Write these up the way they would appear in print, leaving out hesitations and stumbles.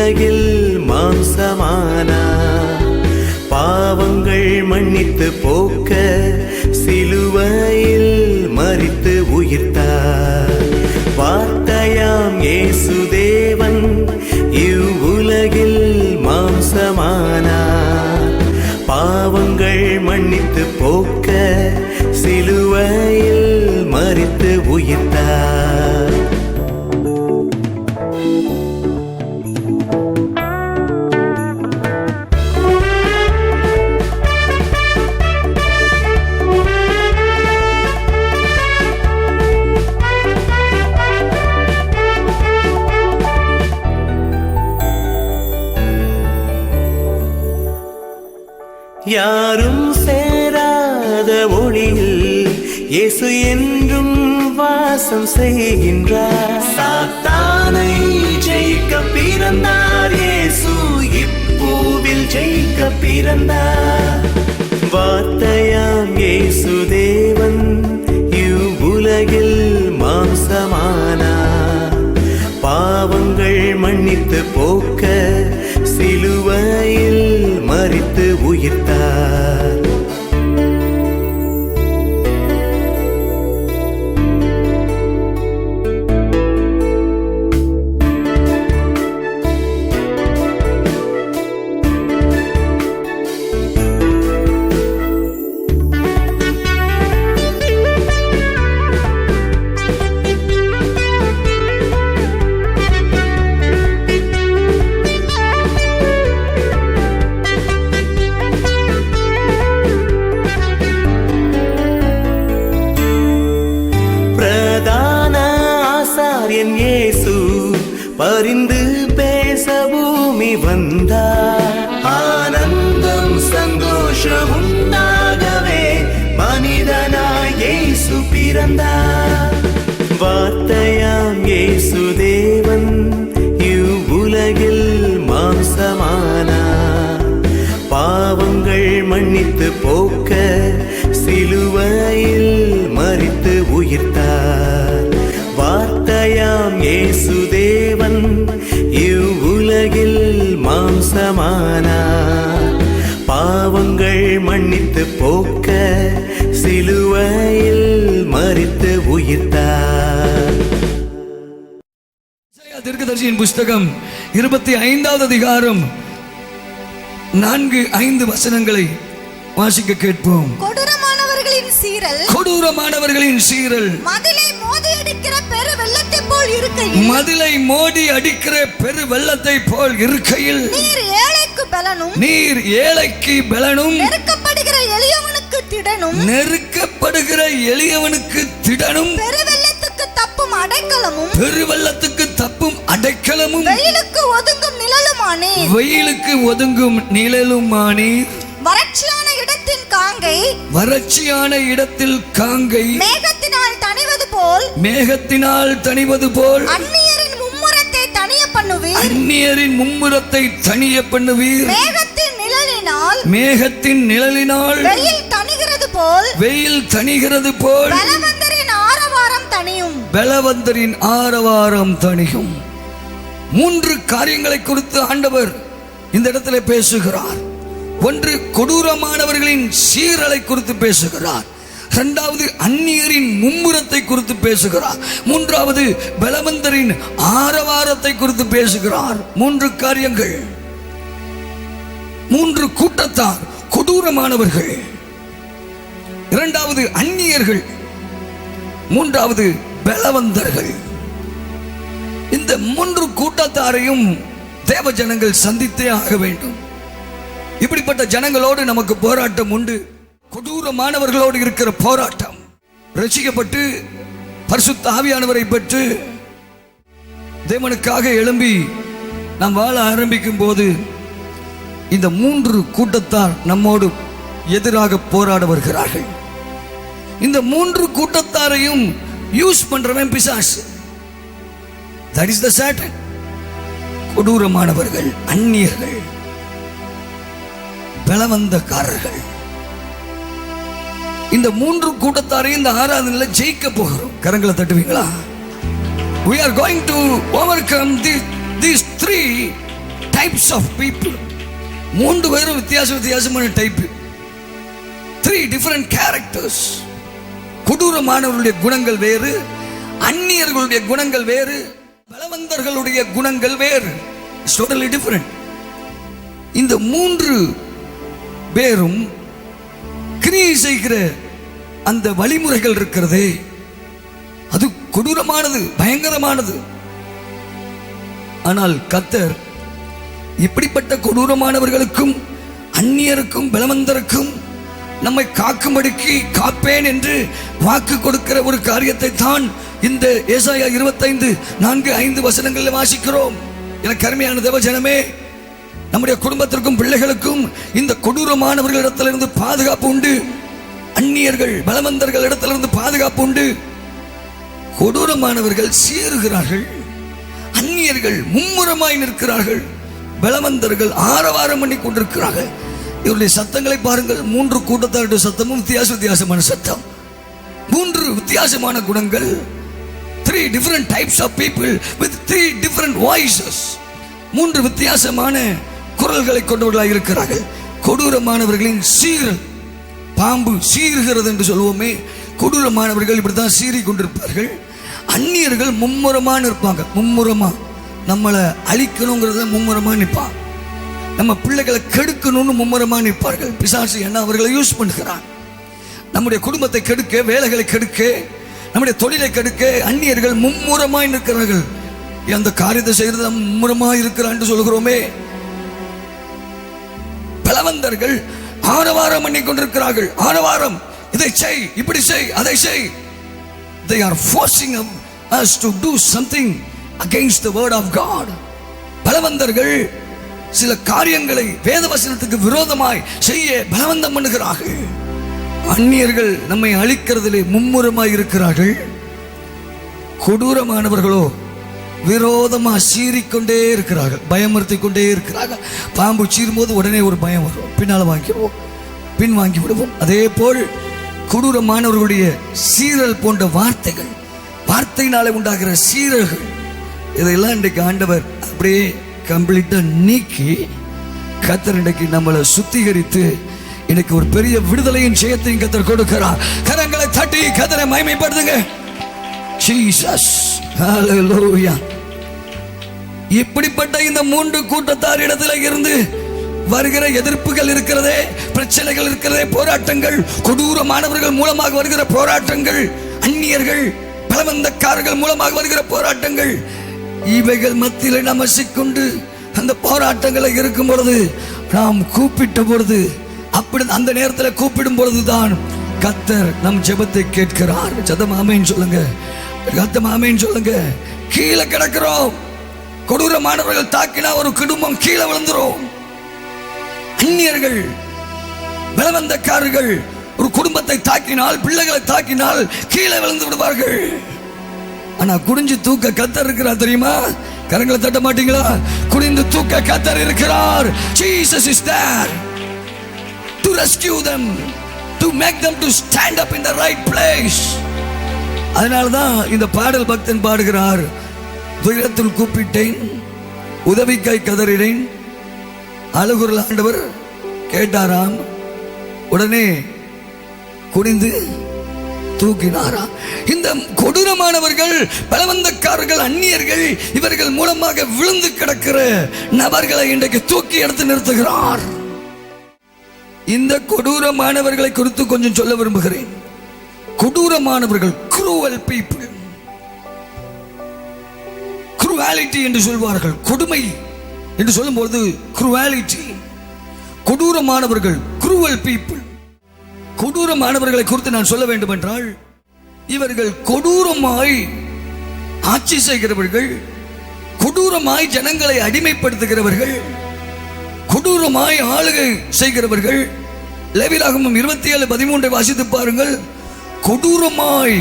இவ்வுலகில் மாம்சமானார். பாவங்கள் மன்னித்து போக்க சிலுவையில் மரித்து உயிர்த்தார். வார்த்தையாம் இயேசு தேவன் இவ்வுலகில் மாம்சமானார். பாவங்கள் மன்னித்து போக்க சிலுவையில் மரித்து உயிர்த்தார். யாரும் சேராத ஒளியில் இயேசு என்றும் வாசம் செய்கின்றார். சாத்தானை ஜெயிக்க பிறந்தார் இயேசு, இப்பூவில் ஜெயிக்க பிறந்தார். வார்த்தையாம் இயேசு தேவன் இவ்வுலகில் மாம்சமானார். பாவங்கள் மன்னித்து போக்க சிலுவையில் மரித்து உயிர்த்தார். இயேசு பரிந்து பேச பூமி வந்தார். ஆனந்தம் சந்தோஷம் உண்டாகவே மனிதனாய் இயேசு பிறந்தார். வார்த்தையாம் இயேசு தேவன் இவ்வுலகில் மாம்சமானார். பாவங்கள் மன்னித்து போக்க சிலுவையில் மரித்து உயிர்த்தார். வார்த்தையாம் இயேசு தேவன் இவ்வுலகில் மாம்சமானார். பாவங்கள் மன்னித்து போக்க சிலுவையில் மரித்து உயிர்த்தார். தீர்க்கதரிசியின் புஸ்தகம் 25வது அதிகாரம் 4-5 வசனங்களை வாசிக்க கேட்போம். கொடூரமானவர்களின் சீரல் மதிலை மோதி அடிக்கிற பெரு வெள்ளத்தை போல் இருக்கையில் நீர் ஏழைக்கு பலனும் நெருக்கப்படுகிற எளியவனுக்கு திடனும் பெருவெள்ளத்துக்கு தப்பும் அடைக்கலமும் வெயிலுக்கு ஒதுங்கும் நிழலுமானே. வறட்சியான இடத்தில் காங்கை மேகத்தினால் தணிவது போல் அந்நியரின் மும்முரத்தை தணிய பண்ணுவீர். மேகத்தின் நிழலினால் வெயில் தணிகிறது போல் பலவந்தரின் ஆரவாரம் தணியும். 3 காரியங்களை குறித்து ஆண்டவர் இந்த இடத்துல பேசுகிறார். ஒன்று, கொடூரமானவர்களின் சீரலை குறித்து பேசுகிறார். 2வது, அந்நியரின் மும்முரத்தை குறித்து பேசுகிறார். 3வது, பலவந்தரின் ஆரவாரத்தை குறித்து பேசுகிறார். 3 காரியங்கள். 3 கூட்டத்தார்: கொடூரமானவர்கள், 2வது அந்நியர்கள், 3வது பலவந்தர்கள். இந்த 3 கூட்டத்தாரையும் தேவ ஜனங்கள் சந்தித்தே ஆக வேண்டும். இப்படிப்பட்ட ஜனங்களோடு நமக்கு போராட்டம் உண்டு. கொடூரமானவர்களோடு இருக்கிற போராட்டம். ரட்சிக்கப்பட்டு பரிசுத்த ஆவியானவரை பெற்று தேவனுக்காக எழும்பி நாம் வாழ ஆரம்பிக்கும் போது இந்த 3 கூட்டத்தார் நம்மோடு எதிராக போராட வருகிறார்கள். இந்த 3 கூட்டத்தாரையும் யூஸ் பண்றவன் பிசாசு. That is the Satan. கொடூரமானவர்கள், அந்நியர்கள், பலவந்தக்காரர்கள். இந்த 3 கூட்டத்தாரையும் இந்த ஆராதனையில ஜெயிக்க போகிறோம். கரங்களை தட்டுவீங்களா? We are going to overcome these 3 types of people. 3 பேரும் வித்தியாசமான டைப். 3 different characters. கொடூரமானவர்களுடைய குணங்கள் வேறு, அந்நியர்களுடைய குணங்கள் வேறு, பலவந்தர்களுடைய குணங்கள் வேறு. Totally different. இந்த 3 பேரும் கிரியை செய்கிற அந்த வழிமுறைகள் இருக்கிறதே, அது கொடூரமானது, பயங்கரமானது. ஆனால் கர்த்தர் இப்படிப்பட்ட கொடூரமானவர்களுக்கும் அந்நியருக்கும் பலவந்தருக்கும் நம்மை காக்கும்படிக்கு காப்பேன் என்று வாக்கு கொடுக்கிற ஒரு காரியத்தை தான் இந்த ஏசாயா 25:4-5 வசனங்களில் வாசிக்கிறோம். எனக்கு அருமையான தேவஜனமே, நம்முடைய குடும்பத்திற்கும் பிள்ளைகளுக்கும் இந்த கொடூரமானவர்களிடத்திலிருந்து பாதுகாப்பு உண்டு. அந்நியர்கள் பலவந்தர்கள் இடத்திலிருந்து பாதுகாப்பு உண்டு. கொடூரமானவர்கள் சீறுகிறார்கள், அந்நியர்கள் மும்முரமாய் நிற்கிறார்கள், பலவந்தர்கள் ஆரவாரம் பண்ணி கொண்டிருக்கிறார்கள். இவருடைய சத்தங்களை பாருங்கள். 3 கூட்டத்தாருடைய சத்தமும் வித்தியாசமான சத்தம். 3 வித்தியாசமான குணங்கள். 3 different types of people with 3 different voices. 3 வித்தியாசமான குரல்களை கொண்டவர்களாக இருக்கிறார்கள். கொடூரமானவர்களின் சீரல், பாம்பு சீறுகிறது என்று சொல்லுவோமே, கொடூரமானவர்கள் இப்படித்தான் சீறி கொண்டிருப்பார்கள். அந்நியர்கள் மும்முரமா நிற்பாங்க. மும்முரமா நம்மளை அழிக்கணுங்கிறத மும்முரமா நிற்பாங்க. நம்ம பிள்ளைகளை கெடுக்கணும்னு மும்முரமா நிற்பார்கள். பிசாசு என்ன அவர்களை யூஸ் பண்ணுகிறான். நம்முடைய குடும்பத்தை கெடுக்க, வேலைகளை கெடுக்க, நம்முடைய தொழிலை கெடுக்க அந்நியர்கள் மும்முரமாய் நிற்கிறார்கள். அந்த காரியத்தை செய்யறது மும்முரமாய் இருக்கிறான் சொல்கிறோமே. பலவந்தர்கள் ஆரவாரம் பண்ணி கொண்டிருக்கிறார்கள். ஆரவாரம், இதை செய், இப்படி செய், அதை செய். They are forcing us to do something against the word of God. பலவந்தர்கள் சில காரியங்களை வேதவசனத்துக்கு விரோதமாய் செய்ய பலவந்தம் பண்ணுகிறார்கள். அந்நியர்கள் நம்மை அழிக்கிறதிலே மும்முரமாய் இருக்கிறார்கள். கொடூரமானவர்களோ விரோதமாக சீறிக்கொண்டே இருக்கிறார்கள், பயமுறுத்தி கொண்டே இருக்கிறார்கள். பாம்பு சீரும் போது உடனே ஒரு பயம் வரும், பின்னால் வாங்கிடுவோம், பின் வாங்கி விடுவோம். அதே போல் கொடூரமானவர்களுடைய சீரல் போன்ற வார்த்தைகள், வார்த்தையினாலே உண்டாகிற சீரல்கள், இதெல்லாம் இன்றைக்கு ஆண்டவர் அப்படியே கம்ப்ளீட்டா நீக்கி கர்த்தர் இன்றைக்கு நம்மளை சுத்திகரித்து எனக்கு ஒரு பெரிய விடுதலையின் ஜெயத்தையும் கர்த்தர் கொடுக்கிறார். கரங்களை தட்டி கர்த்தரை மகிமைப்படுத்துங்க. ஜீசஸ், ஹல்லேலூயா. இப்படிப்பட்ட இந்த 3 கூட்டத்தார் இடத்துல இருந்து வருகிற எதிர்ப்புகள் இருக்கிறதே, பிரச்சனைகள் இருக்கிறதே, போராட்டங்கள், கொடூரமானவர்கள் மூலமாக வருகிற போராட்டங்கள், அந்நியர்கள் பலவந்தக்காரர்கள் மூலமாக வருகிற போராட்டங்கள், இவைகள் மத்தியில் நாம் சிக்கொண்டு அந்த போராட்டங்களை இருக்கும் பொழுது நாம் கூப்பிட்ட பொழுது, அப்படி அந்த நேரத்தில் கூப்பிடும் பொழுதுதான் கர்த்தர் நம் ஜெபத்தை கேட்கிறார். சத்தம் ஆமென் சொல்லுங்க, சத்தம் ஆமென் சொல்லுங்க. கீழே கிடக்கிறோம். கொடூரமானவர்கள் தாக்கினா ஒரு குடும்பம் கீழே விழுந்துரும். அந்நியர்கள் பலவந்தக்காரர்கள் ஒரு குடும்பத்தை தாக்கினால், பிள்ளைகளை தாக்கினால் கீழே விழுந்து விடுவார்கள். ஆனா குனிஞ்சு தூக்க கர்த்தர் இருக்கிறார் தெரியுமா? கரங்களை தட்ட மாட்டீங்களா? குனிந்து தூக்க கர்த்தர் இருக்கிறார். Jesus is there to rescue them, to make them to stand up in the right place. அதனால்தான் இந்த பாடல் பக்தன் பாடுகிறார். துயரத்தில் கூப்பிட்டேன், உதவிக்காய் கதறினேன், அழுகுரல் ஆண்டவர் கேட்டாராம், உடனே குனிந்து தூக்கினாராம். இந்த கொடூரமானவர்கள், பலவந்தக்காரர்கள், அந்நியர்கள், இவர்கள் மூலமாக விழுந்து கிடக்கிற நபர்களை இன்றைக்கு தூக்கி எடுத்து நிறுத்துகிறார். இந்த கொடூரமானவர்களை குறித்து கொஞ்சம் சொல்ல விரும்புகிறேன். கொடூரமானவர்கள் cruel people, cruelty என்று சொல்வார்கள். கொடுமை என்று சொல்லும்போது cruelty. கொடூரமானவர்கள் cruel people. கொடூரமானவர்களை குறித்து நான் சொல்ல வேண்டும் என்றால், இவர்கள் கொடூரமாய் ஆட்சி செய்கிறவர்கள், கொடூரமாய் ஜனங்களை அடிமைப்படுத்துகிறவர்கள், கொடூரமாய் ஆளுகை செய்கிறவர்கள். லேவியராகமம் 27:13 வாசித்து பாருங்கள். கொடூரமாய்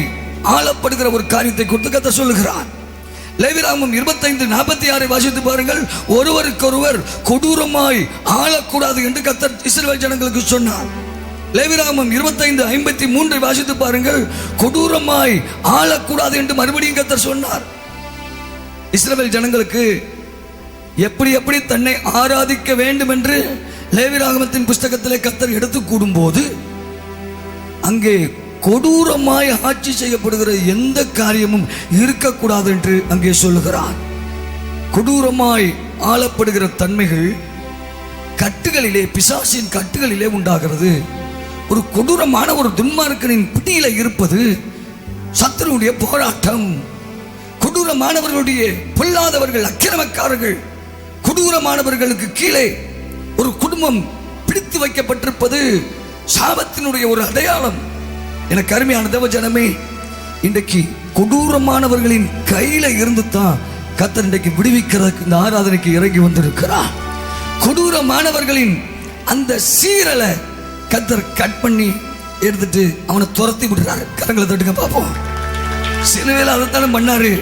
ஆளப்படுகிற ஒரு காரியத்தை குறித்து கர்த்தர் சொல்லுகிறார். லேவியராகமம் 25:46 வாசித்து பாருங்கள். ஒருவருக்கொருவர் கொடூரமாய் ஆளக்கூடாது என்று கர்த்தர் இஸ்ரவேல் ஜனங்களுக்கு சொன்னார். லேவியராகமம் 25:53 வாசித்து பாருங்கள். கொடூரமாய் ஆளக்கூடாது என்று மறுபடியும் கர்த்தர் சொன்னார். இஸ்ரவேல் ஜனங்களுக்கு எப்படி எப்படி தன்னை ஆராதிக்க வேண்டும் என்று லேவியராகமத்தின் புஸ்தகத்திலே கர்த்தர் எடுத்து கூடும்போது அங்கே கொடூரமாய் ஆட்சி செய்யப்படுகிற எந்த காரியமும் இருக்கக்கூடாது என்று அங்கே சொல்லுகிறார். கொடூரமாய் ஆளப்படுகிற தன்மைகள் கட்டுகளிலே, பிசாசின் கட்டுகளிலே உண்டாகிறது. ஒரு கொடூரமான ஒரு துன்மார்க்கனின் பிடியில இருப்பது சத்துருடைய போராட்டம். கொடூரமானவர்களுடைய, பொல்லாதவர்கள், அக்கிரமக்காரர்கள், கொடூரமானவர்களுக்கு கீழே ஒரு குடும்பம் பிடித்து வைக்கப்பட்டிருப்பது சாபத்தினுடைய ஒரு அடையாளம். எனக்கு அருமையான தேவ ஜனமே, இன்றைக்கு கொடூரமானவர்களின் கையில இருந்து தான் கர்த்தர் இன்றைக்கு விடுவிக்கிறதுக்கு இந்த ஆராதனைக்கு இறங்கி வந்திருக்கிறார். கொடூரமானவர்களின் அந்த சீரலை கர்த்தர் கட் பண்ணி எடுத்துட்டு அவனை துரத்தி விடுறாரு. கரங்களை தட்டுங்க பார்ப்போம். சிலுவையில் அதைத்தானே பண்ணாரு.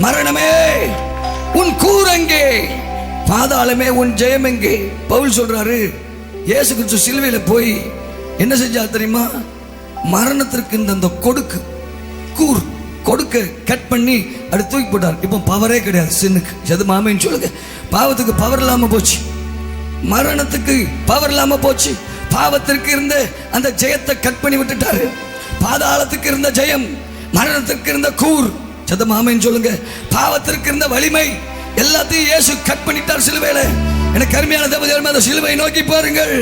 மரணமே உன் கூரங்கே, பாதாளமே உன் ஜெயம் எங்கே? பவுல் சொல்றாரு, இயேசு கிறிஸ்து சிலுவையில போய் என்ன செஞ்சா தெரியுமா? மரணத்திற்கு இந்த கொடுக்கு கூர் கொடுக்க கட் பண்ணி அப்படி தூக்கி போட்டார். இப்போ பவரே கிடையாது சின்னுக்கு. எது மாமேன்னு சொல்லுங்க. பாவத்துக்கு பவர் இல்லாம போச்சு, மரணத்துக்கு பவர் இல்லாம போச்சு. பாவத்திற்கு இருந்த அந்த ஜெயத்தை கட் பண்ணி விட்டுட்டாரு. பாதாளத்துக்கு இருந்த ஜெயம், மரணத்திற்கு இருந்த கூர், சதமாமேன்னு சொல்லுங்க, பாவத்திற்கு இருந்த வலிமை எல்லாத்தையும் இயேசு கட் பண்ணிட்டார் சிலுவையில. எனக்கு அருமையான தேவதைகள் அந்த சிலுவை நோக்கி பாருங்கள்.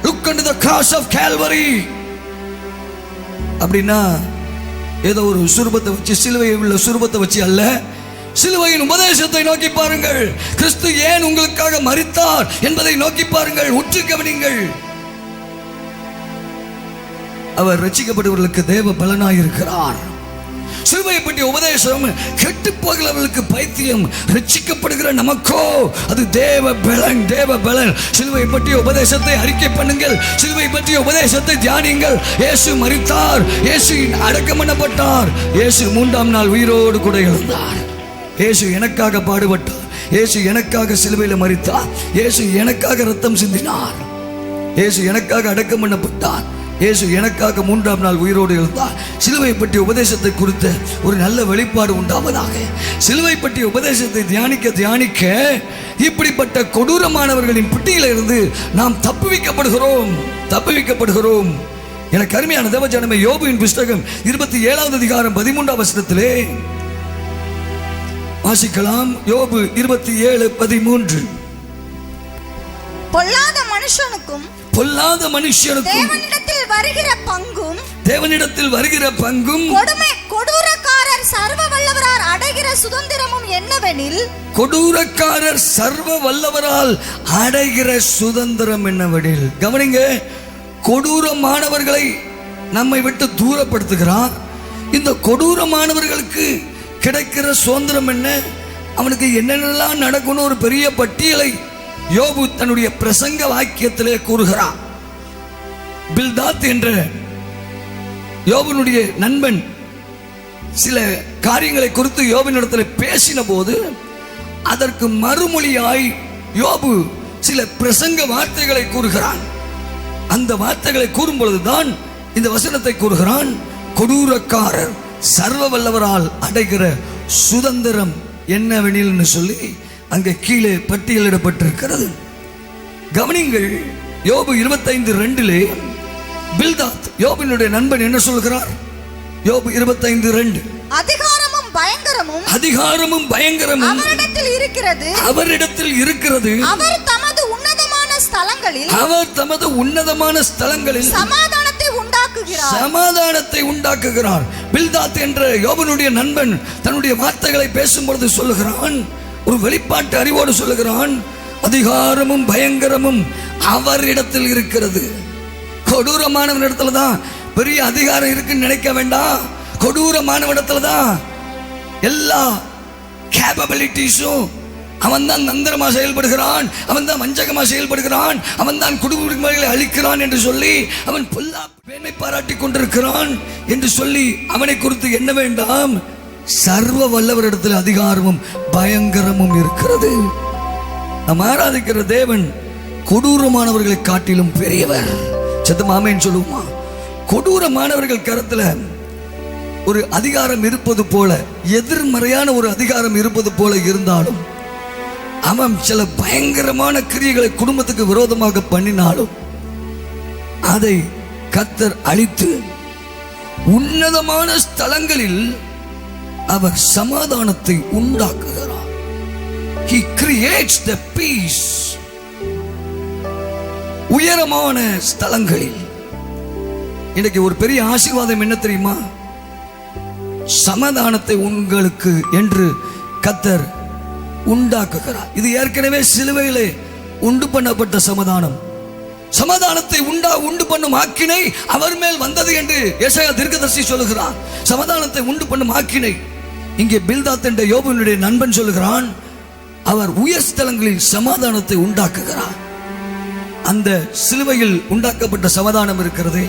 Look unto the cross of Calvary. அப்படின்னா ஏதோ ஒரு சுரூபத்தை வச்சு, சிலுவையில் உள்ள சுரூபத்தை வச்சு அல்ல, சிலுவையின் உபதேசத்தை நோக்கி பாருங்கள். கிறிஸ்து ஏன் உங்களுக்காக மரித்தார் என்பதை நோக்கி பாருங்கள், உற்று கவனிங்கள். அவர் ரட்சிக்கப்படுவர்களுக்கு தேவ பலனாயிருக்கிறார். சிலுவையை பற்றிய உபதேசம் கெட்டு போகிறவர்களுக்கு பைத்தியம், ரட்சிக்கப்படுகிற நமக்கோ அது தேவ பலன், தேவ பலன். சிலுவையை பற்றிய உபதேசத்தை அறிக்கை பண்ணுங்கள், சிலுவை பற்றிய உபதேசத்தை தியானிங்கள். இயேசு மரித்தார், இயேசு அடக்கம் பண்ணப்பட்டார், இயேசு 3ஆம் நாள் உயிரோடு கூட எழுந்தார். இயேசு எனக்காக பாடுபட்டார், இயேசு எனக்காக சிலுவையில் மரித்தார், இயேசு எனக்காக ரத்தம் சிந்தினார், இயேசு எனக்காக அடக்கம் பண்ணப்பட்டார், இயேசு எனக்காக 3ஆம் நாள் உயிரோடு எழுந்தார். சிலுவை பற்றிய உபதேசத்தை குறித்த ஒரு நல்ல வெளிப்பாடு உண்டாவதாக. சிலுவை பற்றிய உபதேசத்தை தியானிக்க தியானிக்க இப்படிப்பட்ட கொடூரமானவர்களின் பிடியில இருந்து நாம் தப்புவிக்கப்படுகிறோம், தப்புவிக்கப்படுகிறோம். எனக்கு அருமையான தேவ ஜனமே, யோபுவின் புஸ்தகம் 27வது அதிகாரம் 13ஆம் வசனத்திலே வாசிக்கலாம். யோபு 27:13. பொல்லாத மனுஷனுக்கும் தேவனிடத்தில் வருகிற பங்கும் கொடூரக்காரர் சர்வ வல்லவரால் அடைகிற சுதந்திரமும் என்னவெனில், கொடூரக்காரர் சர்வ வல்லவரால் அடைகிற சுதந்திரம் என்னவெனில். கவனிங்க, கொடூரமானவர்களை நம்மை விட்டு தூரப்படுத்துகிறார். இந்த கொடூரமானவர்களுக்கு கிடைக்கிற சுதந்திரம் என்ன, அவனுக்கு என்னென்னலாம் நடக்கணும் ஒரு பெரிய பட்டியலை யோபு தன்னுடைய பிரசங்க வாக்கியத்திலே கூறுகிறார். பில்தாத் என்ற யோபனுடைய நண்பன் சில காரியங்களை குறித்து யோபினிடத்தில் பேசின போது அதற்கு மறுமொழியாய் யோபு சில பிரசங்க வார்த்தைகளை கூறுகிறான். அந்த வார்த்தைகளை கூறும் பொழுதுதான் இந்த வசனத்தை கூறுகிறான். கொடூரக்காரர் சர்வ வல்லவரால் அடைகிற சுதந்திரம் என்னவெனில் சொல்லி அங்கே கீழே பட்டியலிடப்பட்டிருக்கிறது. கவனிங்கள், யோபு 25:2 பில்தாத் யோபினுடைய நண்பன் என்ன சொல்கிறார்? யோபு 25:2, அதிகாரமும் பயங்கரமும் அவரிடத்தில் இருக்கிறது, அவர் தமது உன்னதமான ஸ்தலங்களில் சமாதானத்தை உண்டாக்குகிறார். பில்தாத் என்ற யோபனுடைய நண்பன் தன்னுடைய வார்த்தைகளை பேசும்பொழுது சொல்லுகிறான், ஒரு வெளிப்பாட்டு அறிவோடு சொல்லுகிறான், அதிகாரமும் பயங்கரமும் அவரிடத்தில் இருக்கிறது. கொடூரமானவன் இடத்துல தான் பெரிய அதிகாரம் இருக்குன்னு நினைக்க வேண்டாம். கொடூரமானவனிடத்துல தான் எல்லா கேப்பபிலிட்டிஸும். அவன் தான் தந்திரமா செயல்படுகிறான், அவன் தான் வஞ்சகமா செயல்படுகிறான், அவன் தான் குடும்பங்களை அழிக்கிறான் என்று சொல்லி அவன் பொல்லா மேன்மை பாராட்டி கொண்டிருக்கிறான் என்று சொல்லி அவனை குறித்து என்ன வேண்டாம், சர்வ வல்லவரிடத்தில் அதிகாரமும் பயங்கரமும் இருக்கிறது. நாம் ஆராதிக்கிற தேவன் கொடூரமானவர்களை காட்டிலும் பெரியவர். சத்தமாமேன்னு சொல்லுவோமா? கொடூரமானவர்கள் கருத்துல ஒரு அதிகாரம் இருப்பது போல, எதிர்மறையான ஒரு அதிகாரம் இருப்பது போல இருந்தாலும் அவன் சில பயங்கரமான கிரியைகளை குடும்பத்துக்கு விரோதமாக பண்ணினாலும் அதை கர்த்தர் அழித்து உன்னதமான ஸ்தலங்களில் அவர் சமாதானத்தை உண்டாக்குகிறார். He creates the peace. உயரமான ஸ்தலங்களில் இன்னைக்கு ஒரு பெரிய ஆசீர்வாதம் என்ன தெரியுமா? சமாதானத்தை உங்களுக்கு என்று கர்த்தர் உண்டாக்குகிறார். இது ஏற்கனவே சிலுவையிலே உண்டு பண்ணப்பட்ட சமாதானம். சமாதானத்தை உண்டு பண்ணும் ஆக்கினை அவர் மேல் வந்தது என்று எசாயா தீர்க்கதரிசி சொல்லுகிறார். சமாதானத்தை உண்டு பண்ணும் ஆக்கினை இங்கே பில்தாத் என்ற யோபனுடைய நண்பன் சொல்லுகிறான், அவர் உயர் ஸ்தலங்களில் சமாதானத்தை உண்டாக்குகிறார். அந்த சிலுவையில் உண்டாக்கப்பட்ட சமாதானம் இருக்கிறதே,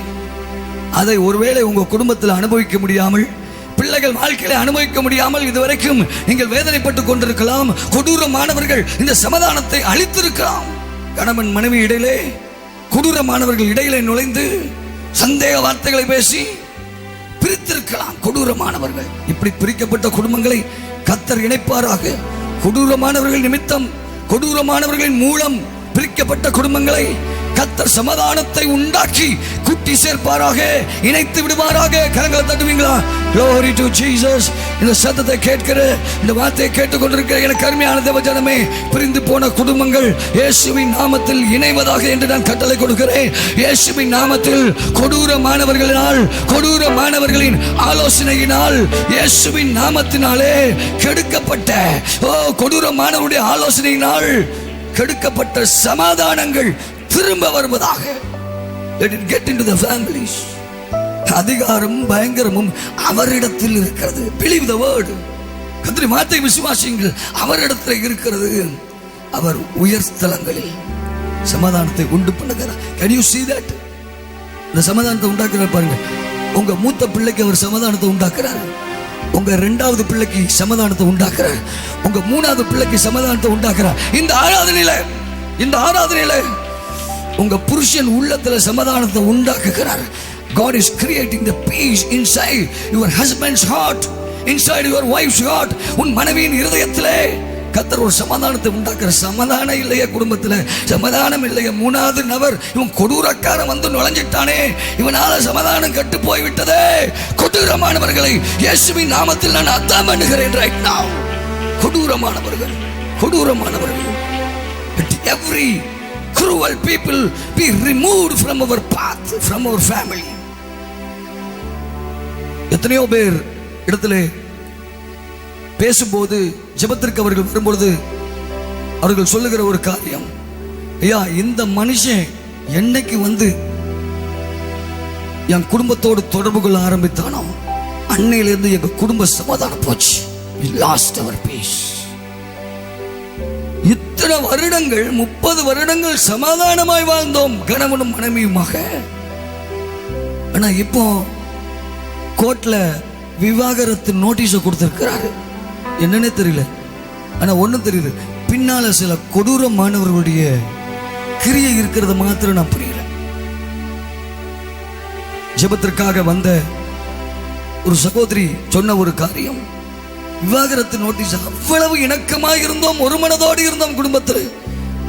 அதை ஒருவேளை உங்க குடும்பத்தில் அனுபவிக்க முடியாமல், பிள்ளைகள் வாழ்க்கையில அனுபவிக்க முடியாமல் இதுவரைக்கும் நீங்கள் வேதனைப்பட்டுக் கொண்டிருக்கலாம். கொடூரமானவர்கள் இந்த சமாதானத்தை அழித்திருக்கலாம். கணவன் மனைவி இடையிலே கொடூரமானவர்கள் இடையிலே நுழைந்து சந்தேக வார்த்தைகளை பேசி பிரித்திருக்கலாம். கொடூரமானவர்கள், இப்படி பிரிக்கப்பட்ட குடும்பங்களை கர்த்தர் இணைப்பாராக. கொடூரமானவர்கள் நிமித்தம், கொடூரமானவர்களின் மூலம் பிரிக்கப்பட்ட குடும்பங்களை கர்த்தர் சமாதானத்தை உண்டாக்கி குட்டி சேர்ப்பாராக, இணைத்து விடுவாராக. கரங்களை தட்டுவீங்களா? Glory to Jesus. இந்த சத்தத்தை கேட்கிற, இந்த வார்த்தையை கேட்டுக்கொண்டிருக்கிற எனக்கு அருமையான தேவஜனமே, பிரிந்து போன குடும்பங்கள் இயேசுவின் நாமத்தில் இணைவதாக என்று நான் கட்டளை கொடுக்கிறேன். இயேசுவின் நாமத்தில் கொடூரமானவர்களினால், கொடூரமானவர்களின் ஆலோசனையினால், இயேசுவின் நாமத்தினாலே கெடுக்கப்பட்ட கொடூரமானவருடைய ஆலோசனையினால் கெடுக்கப்பட்ட சமாதானங்கள் திரும்ப வருவதாக. Let it get into the families. அதிகாரம் பயங்கரமும் அவரிடத்தில் இருக்கிறது. Believe the word. கர்த்தருடைய வார்த்தையை விசுவாசியுங்கள். அவரிடத்தில் இருக்கிறது. அவர் உயர் ஸ்தலங்களில் சமாதானத்தை உண்டு பண்ணுகிறார். Can you see that? இந்த சமாதானத்தை உண்டாக்குறார் பாருங்க. உங்க மூத்த பிள்ளைக்கு அவர் சமாதானத்தை உண்டாக்குறார். உங்க இரண்டாவது பிள்ளைக்கு சமாதானத்தை உண்டாக்குறார். உங்க மூணாவது பிள்ளைக்கு சமாதானத்தை உண்டாக்குறார். இந்த ஆராதனையில உங்க புருஷன் உள்ளத்துல சமாதானத்தை உண்டாக்குகிறார். God is creating the peace inside your husband's heart, inside your wife's heart. உன் மனைவியின் இருதயத்திலே கர்த்தர் ஒரு சமாதானத்தை உண்டாக்குற. சமாதானம் இல்லையே குடும்பத்துல, சமாதானம் இல்லையே. மூணாவது நபர் இவன் கொடூரக்காரன் வந்து நுழைஞ்சிட்டானே, இவனால சமாதானம் கெட்டு போய்விட்டதே. கொடூரமானவர்களை இயேசுவின் நாமத்தில் நான் அர்த்தம் பண்ணுகிறேன் right now. கொடூரமானவர்கள், கொடூரமானவர்கள். Every cruel people be removed from our path, from our family. எத்தனையோ பேர் இடத்திலே பேசும்போது, ஜெபத்திற்கு அவர்கள் வரும்பொழுது அவர்கள் சொல்லுகிற ஒரு காரியம், ஐயா இந்த மனுஷன் என்னைக்கு வந்து என் குடும்பத்தோடு தொடர்பு கொள்ள ஆரம்பித்தானோ அன்னையிலிருந்து எங்க குடும்ப சமாதானம் போச்சு. We lost our peace. இத்தனை வருடங்கள், 30 வருடங்கள் சமாதானமாய் வாழ்ந்தோம் கணவனும் மனைவியுமாக. ஆனா இப்போ கோர்ட்ல விவாகரத்து நோட்டீஸை கொடுத்திருக்கிறாரு. என்னன்னே தெரியல. ஆனா ஒண்ணு தெரியுது, பின்னால சில கொடூரமானவர்களுடைய கிரியை இருக்கிறத மாத்திரம் நான் புரியல. ஜெபத்திற்காக வந்த ஒரு சகோதரி சொன்ன ஒரு காரியம், விவாகரத்து நோட்டீஸ் அவ்வளவு இணக்கமாக இருந்தோம், ஒரு மனதோடு இருந்தோம் குடும்பத்தில்.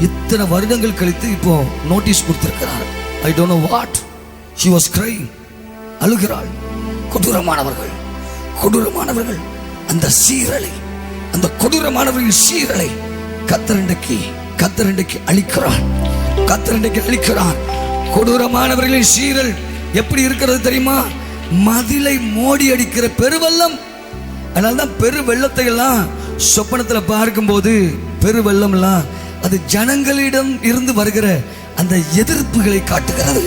இத்தனை வருடங்கள் கழித்து இப்போ நோட்டீஸ் கொடுத்திருக்கிறார். I don't know what. She was crying. அழுகிறாள். கொடூரமானவர்கள், கொடூரமானவர்கள் அந்த சீரலை, அந்த கொடூரமானவர்களின் சீரலை கர்த்தர் இன்றைக்கு அழிக்கிறான். கர்த்தர் இன்றைக்கு அழிக்கிறான். கொடூரமானவர்களின் சீரல் எப்படி இருக்கிறது தெரியுமா? மதிலை மோடி அடிக்கிற பெருவெள்ளம். அதனால்தான் பெரு வெள்ளத்தை எல்லாம் சொப்பனத்துல பார்க்கும்போது, பெரு வெள்ளம் எல்லாம் அது ஜனங்களிடம் இருந்து வருகிற அந்த எதிர்ப்புகளை காட்டுகிறது.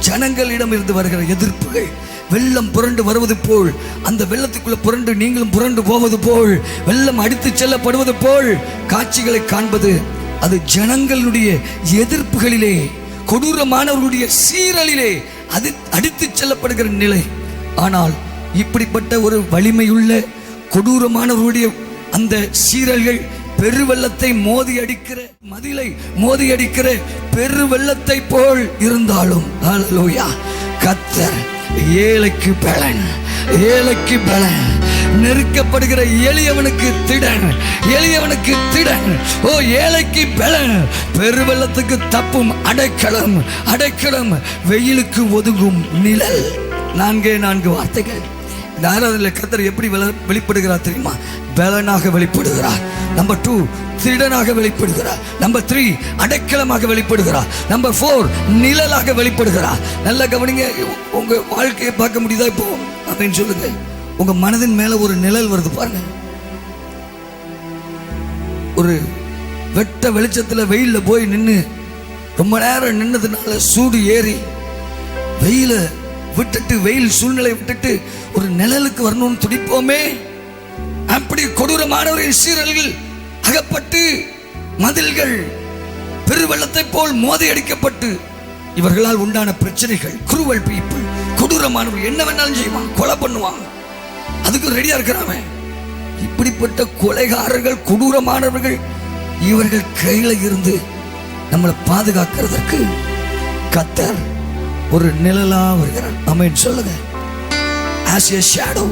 ஜனங்களிடம் இருந்து வருகிற எதிர்ப்புகள். வெள்ளம் புரண்டு வருவது போல், அந்த வெள்ளத்துக்குள்ள புரண்டு நீங்களும் புரண்டு போவது போல், வெள்ளம் அடித்து செல்லப்படுவது போல் காட்சிகளை காண்பது அது ஜனங்களுடைய எதிர்ப்புகளிலே, கொடூரமானவர்களுடைய சீரலிலே அது அடித்து செல்லப்படுகிற நிலை. ஆனால் இப்படிப்பட்ட ஒரு வலிமையுள்ள கொடூரமானவர்களுடைய அந்த சீரல்கள் பெருவெள்ளத்தை மோதி அடிக்கிற, மதிலை மோதி அடிக்கிற பெருவெள்ளத்தை போல் இருந்தாலும் ஹல்லேலூயா, கர்த்தர் ஏழைக்கு பலன், ஏழைக்கு பலன், நெருக்கப்படுகிற எளியவனுக்கு திடன், எளியவனுக்கு திடன், ஓ ஏழைக்கு பலன், பெருவெள்ளத்துக்கு தப்பும் அடைக்கலம், அடைக்கலம், வெயிலுக்கு ஒதுங்கும் நிழல். 4 வார்த்தைகள். இந்த ஆராதனையில் கர்த்தர் எப்படி வெளிப்படுகிறார் தெரியுமா? பலனாக வெளிப்படுகிறார். நம்பர் 2 திடனாக வெளிப்படுகிறார். நம்பர் 3 அடைக்கலமாக வெளிப்படுகிறார். நம்பர் 4 நிழலாக வெளிப்படுகிறார். நல்ல கவனிங்க. உங்க வாழ்க்கையை பார்க்க முடியுதா இப்போ அப்படின்னு சொல்லுங்க. உங்க மனதின் மேல ஒரு நிழல் வருது பாருங்க. ஒரு வெட்ட வெளிச்சத்துல வெயில்ல போய் நின்று ரொம்ப நேரம் நின்னதுனால சூடு ஏறி வெயில விட்டுட்டு, வெயில் சூழ்நிலை விட்டுட்டு ஒரு நிழலுக்கு வரணும்னு துடிப்போமே. அப்படி கொடூரமானவரின் சீரல்கள் அகப்பட்டு மதில்கள் பெருவெள்ளத்தை போல் மோதி அடிக்கப்பட்டு இவர்களால் உண்டான பிரச்சனைகள், குரூவல் பீப்புள், கொடூரமானவர்கள் என்ன வேணாலும் செய்வான், கொலை பண்ணுவாங்க, அதுக்கு ரெடியா இருக்கிறாங்க. இப்படிப்பட்ட கொலைகாரர்கள், கொடூரமானவர்கள் இவர்கள் கையில இருந்து நம்மளை பாதுகாக்கிறதற்கு கர்த்தர் ஒரு நிழலா வருகிறார். ஆமென் சொல்லுங்க. as a shadow,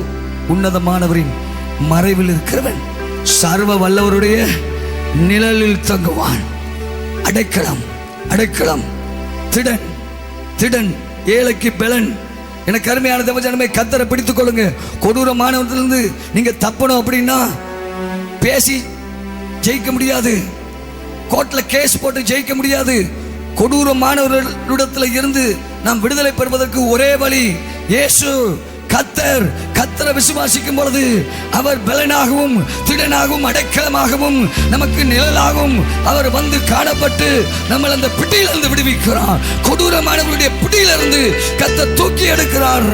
உன்னதமானவரின் மறைவில் இருக்கிறவன் சர்வ வல்லவருடைய நிழலில் தங்குவான். அடைக்கலம், அடைக்கலம், திடன், திடன், ஏழைக்கு பலன். எனக்கு அருமையான தேவஜனமே, கர்த்தரை பிடித்துக் கொள்ளுங்க. கொடூரமானவற்றிலிருந்து நீங்க தப்பணும் அப்படின்னா பேசி ஜெயிக்க முடியாது, கோர்ட்ல கேஸ் போட்டு ஜெயிக்க முடியாது. கொடூரமானவர்களிடத்தில் இருந்து நாம் விடுதலை பெறுவதற்கு ஒரே வழி இயேசு. கர்த்தர், கர்த்தரை விசுவாசிக்கும் பொழுது அவர் பலனாகவும் திடனாகவும் அடைக்கலமாகவும் நமக்கு நிழலாகவும் அவர் வந்து காணப்பட்டு நம்மளை அந்த பிடியிலிருந்து விடுவிக்கிறார். கொடூரமானவர்களுடைய பிடியிலிருந்து கர்த்தர் தூக்கி எடுக்கிறார்.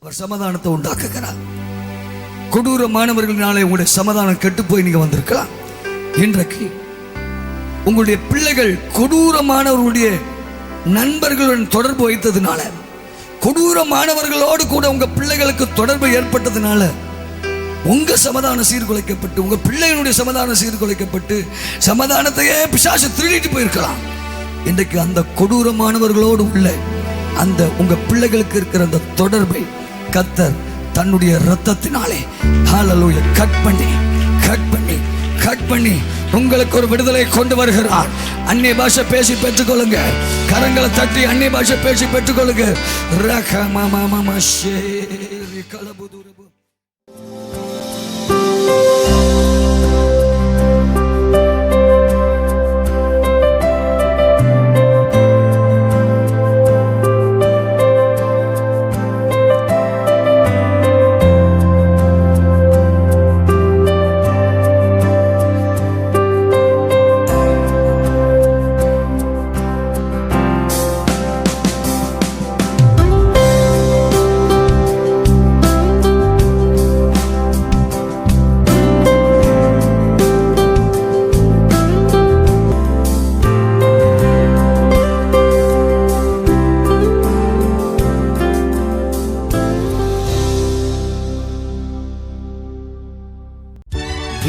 அவர் சமாதானத்தை உண்டாக்குகிறார். கொடூரமானவர்களினாலே உங்களுடைய சமாதானம் கெட்டு போய் நீங்க வந்திருக்கலாம். இன்றைக்கு உங்களுடைய பிள்ளைகள் கொடூரமானவர்களுடைய நண்பர்களுடன் தொடர்பு வைத்ததுனால, கொடூரமானவர்களோடு கூட உங்க பிள்ளைகளுக்கு தொடர்பு ஏற்பட்டதுனால உங்க சமாதானம் சீர்குலைக்கப்பட்டு, உங்க பிள்ளைகளுடைய சமாதானம் சீர்குலைக்கப்பட்டு சமாதானத்தையே பிசாசு திருடிட்டு போயிருக்கலாம். இன்றைக்கு அந்த கொடூரமானவர்களோடு உள்ள அந்த உங்க பிள்ளைகளுக்கு இருக்கிற அந்த தொடர்பை கர்த்தர் தன்னுடைய இரத்தத்தினாலே ஹல்லேலூயா கட் பண்ணி கட் பண்ணி கட் பண்ணி உங்களுக்கு ஒரு விடுதலை கொண்டு வருகிறார். அந்நிய பாஷை பேசி பெற்றுக்கொள்ளுங்க. கரங்களை தட்டி அந்நிய பாஷை பேசி பெற்றுக்கொள்ளுங்க.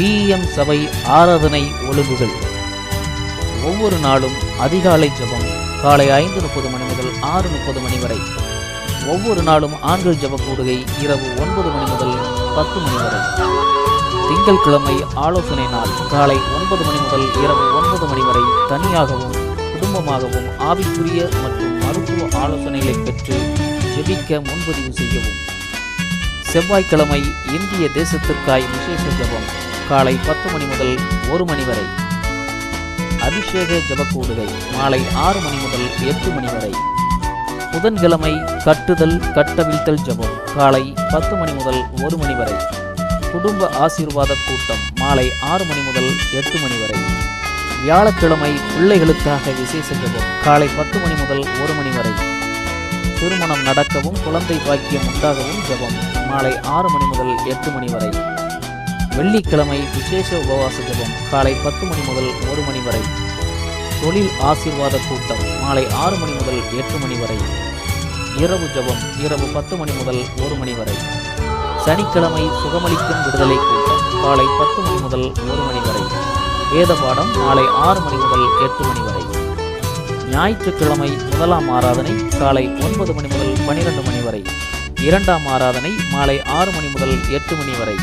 VM சபை ஆராதனை ஒழுங்குகள். ஒவ்வொரு நாளும் அதிகாலை ஜெபம் காலை 5:30 மணி முதல் 6:30 மணி வரை. ஒவ்வொரு நாளும் ஆண்கள் ஜெப கூடுகை இரவு 9 மணி முதல் 10 மணி வரை. திங்கட்கிழமை ஆலோசனை நாள் காலை 9 மணி முதல் இரவு 9 மணி வரை. தனியாகவும் குடும்பமாகவும் ஆவிக்குரிய மற்றும் மருத்துவ ஆலோசனைகளை பெற்று ஜெபிக்க முன்பதிவு செய்யவும். செவ்வாய்க்கிழமை இந்திய தேசத்திற்காய் விசேஷ ஜெபம் காலை 10 மணி முதல் 1 மணி வரை. அபிஷேக ஜெபக்கூடுகை மாலை 6 மணி முதல் 8 மணி வரை. புதன்கிழமை கட்டுதல் கட்டவிழ்த்தல் ஜெபம் காலை 10 மணி முதல் 1 மணி வரை. குடும்ப ஆசீர்வாத கூட்டம் மாலை 6 மணி முதல் 8 மணி வரை. வியாழக்கிழமை பிள்ளைகளுக்காக விசேஷ ஜெபம் காலை 10 மணி முதல் 1 மணி வரை. திருமணம் நடக்கவும் குழந்தை பாக்கியம் உண்டாகவும் ஜெபம் மாலை 6 மணி முதல் 8 மணி வரை. வெள்ளிக்கிழமை விசேஷ உபவாச ஜெபம் காலை 10 மணி முதல் 1 மணி வரை. தொழில் ஆசீர்வாத கூட்டம் மாலை 6 மணி முதல் 8 மணி வரை. இரவு ஜெபம் இரவு 10 மணி முதல் 1 மணி வரை. சனிக்கிழமை சுகமளிக்கும் விடுதலை கூட்டம் காலை 10 மணி முதல் 1 மணி வரை. வேத பாடம் மாலை 6 மணி முதல் 8 மணி வரை. ஞாயிற்றுக்கிழமை முதலாம் ஆராதனை காலை 9 மணி முதல் 12 மணி வரை. இரண்டாம் ஆராதனை மாலை 6 மணி முதல் 8 மணி வரை.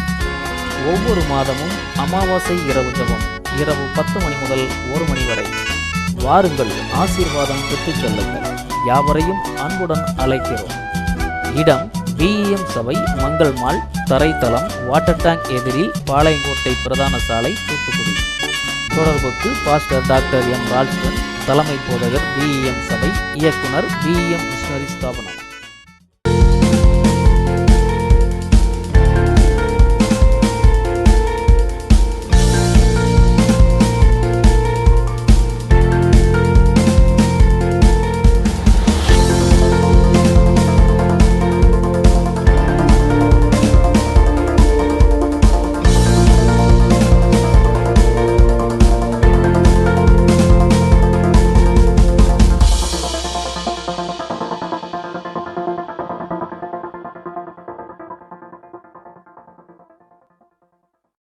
ஒவ்வொரு மாதமும் அமாவாசை இரவு ஜெபம் இரவு 10 மணி முதல் 1 மணி வரை. வாருங்கள், ஆசீர்வாதம் பெற்றுச் செல்லுங்கள். யாவரையும் அன்புடன் அழைக்கிறோம். இடம் BEM சபை, மங்கள் மால், தரைத்தளம், வாட்டர் டேங்க் எதிரில், பாளையங்கோட்டை பிரதான சாலை, தூத்துக்குடி. தொடர்புக்கு பாஸ்டர் டாக்டர் M. ரால்ஸ்டன், தலைமை போதகர் BEM சபை, இயக்குனர் BEM மிஷனரி ஸ்தாபனம்.